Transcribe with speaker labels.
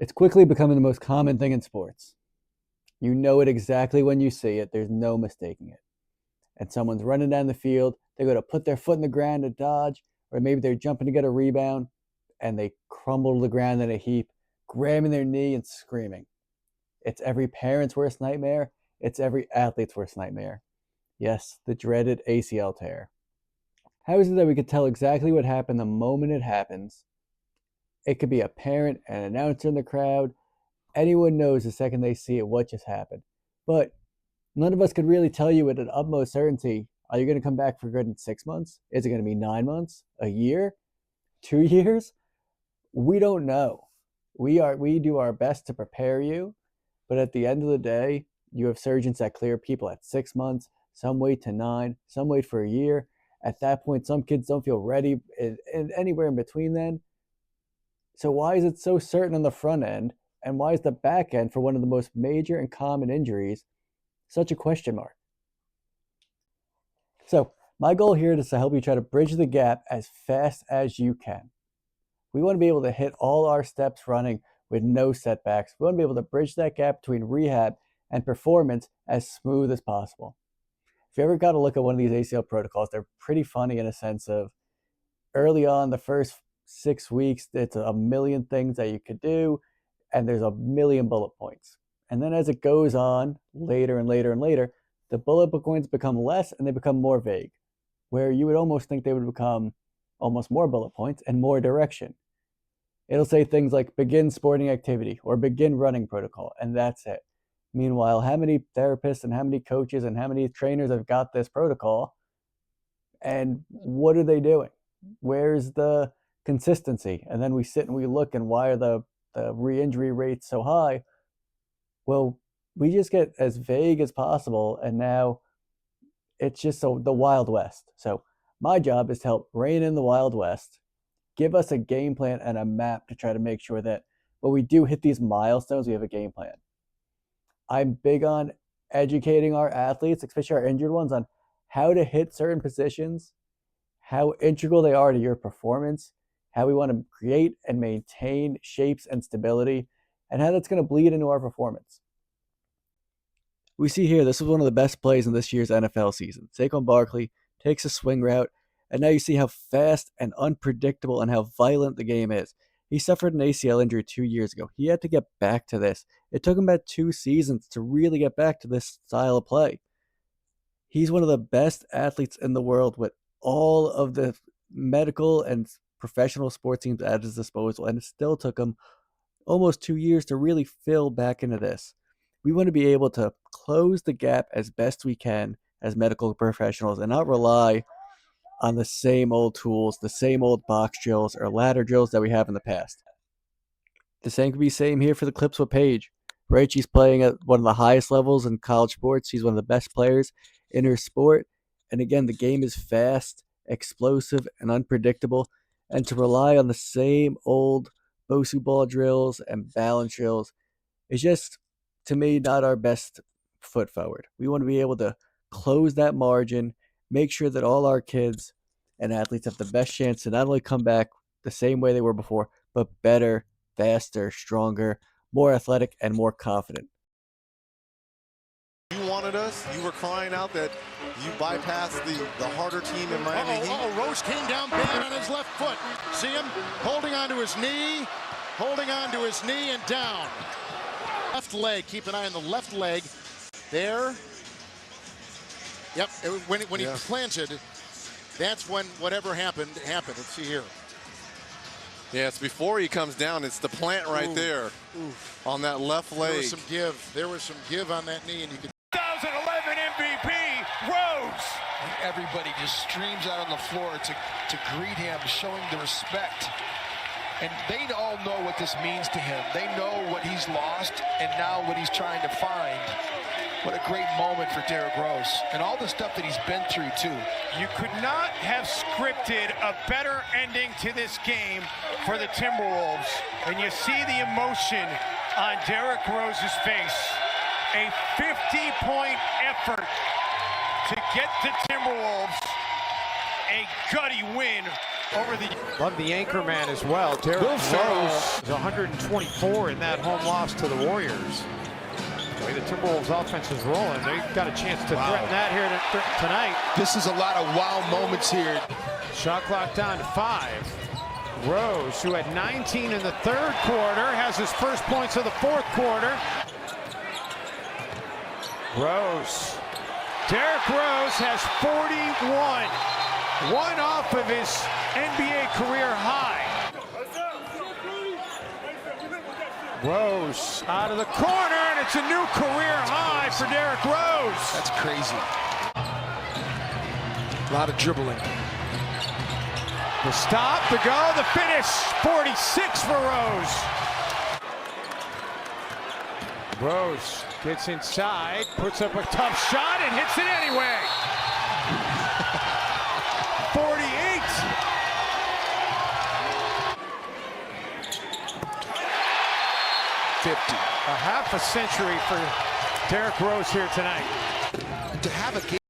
Speaker 1: It's quickly becoming the most common thing in sports. You know it exactly when you see it. There's no mistaking it. And someone's running down the field. They're going to put their foot in the ground to dodge, or maybe they're jumping to get a rebound, and they crumble to the ground in a heap, grabbing their knee and screaming. It's every parent's worst nightmare. It's every athlete's worst nightmare. Yes, the dreaded ACL tear. How is it that we could tell exactly what happened the moment it happens? It could be a parent, an announcer in the crowd. Anyone knows the second they see it what just happened. But none of us could really tell you with an utmost certainty, are you going to come back for good in 6 months? Is it going to be 9 months? A year? 2 years? We don't know. We do our best to prepare you, but at the end of the day, you have surgeons that clear people at 6 months, some wait to 9, some wait for a year. At that point, some kids don't feel ready, and anywhere in between then. So why is it so certain on the front end, and why is the back end for one of the most major and common injuries such a question mark? So my goal here is to help you try to bridge the gap as fast as you can. We want to be able to hit all our steps running with no setbacks. We want to be able to bridge that gap between rehab and performance as smooth as possible. If you ever got to look at one of these ACL protocols, they're pretty funny in a sense of early on, the first 6 weeks, it's a million things that you could do, and there's a million bullet points. And then as it goes on, later and later and later, the bullet points become less and they become more vague, where you would almost think they would become almost more bullet points and more direction. It'll say things like begin sporting activity or begin running protocol, and that's it. Meanwhile, how many therapists and how many coaches and how many trainers have got this protocol, and what are they doing? Where's the consistency? And then we sit and we look, and why are the re-injury rates so high? Well, we just get as vague as possible, and now it's just the Wild West. So my job is to help rein in the Wild West, give us a game plan and a map to try to make sure that when we do hit these milestones, we have a game plan. I'm big on educating our athletes, especially our injured ones, on how to hit certain positions, how integral they are to your performance, how we want to create and maintain shapes and stability, and how that's going to bleed into our performance. We see here, this was one of the best plays in this year's NFL season. Saquon Barkley takes a swing route, and now you see how fast and unpredictable and how violent the game is. He suffered an ACL injury 2 years ago. He had to get back to this. It took him about 2 seasons to really get back to this style of play. He's one of the best athletes in the world with all of the medical and professional sports teams at his disposal, and it still took him almost 2 years to really fill back into this. We want to be able to close the gap as best we can as medical professionals and not rely on the same old tools, the same old box drills or ladder drills that we have in the past. The same can be same here for the clips with Paige. Right, she's playing at one of the highest levels in college sports. She's one of the best players in her sport. And again, the game is fast, explosive, and unpredictable. And to rely on the same old Bosu ball drills and balance drills is just, to me, not our best foot forward. We want to be able to close that margin, make sure that all our kids and athletes have the best chance to not only come back the same way they were before, but better, faster, stronger, more athletic, and more confident.
Speaker 2: You wanted us. You were crying out that you bypassed the harder team in Miami Heat.
Speaker 3: Rose came down bad on his left foot. See him holding on to his knee, and down. Left leg, keep an eye on the left leg. There. Yep, when he planted, that's when whatever happened. Let's see here.
Speaker 2: Yeah, it's before he comes down. It's the plant right there on that left leg.
Speaker 3: There was some give on that knee, and you could.
Speaker 4: 2011 MVP, Rose.
Speaker 5: Everybody just streams out on the floor to greet him, showing the respect. And they all know what this means to him. They know what he's lost and now what he's trying to find. What a great moment for Derrick Rose and all the stuff that he's been through, too.
Speaker 4: You could not have scripted a better ending to this game for the Timberwolves. And you see the emotion on Derrick Rose's face. A 50-point effort to get the Timberwolves a gutty win over the... Love the anchor man as well. Derrick Rose is 124 in that home loss to the Warriors. The way the Timberwolves offense is rolling, they've got a chance to threaten that here tonight.
Speaker 5: This is a lot of wow moments here.
Speaker 4: Shot clock down to 5. Rose, who had 19 in the third quarter, has his first points of the fourth quarter. Rose. Derrick Rose has 41. One off of his NBA career high. Rose out of the corner, and it's a new career high for Derrick Rose.
Speaker 5: That's crazy. A lot of dribbling.
Speaker 4: The stop, the go, the finish. 46 for Rose. Rose gets inside, puts up a tough shot, and hits it anyway. 48. A half a century for Derrick Rose here tonight.
Speaker 5: To have a game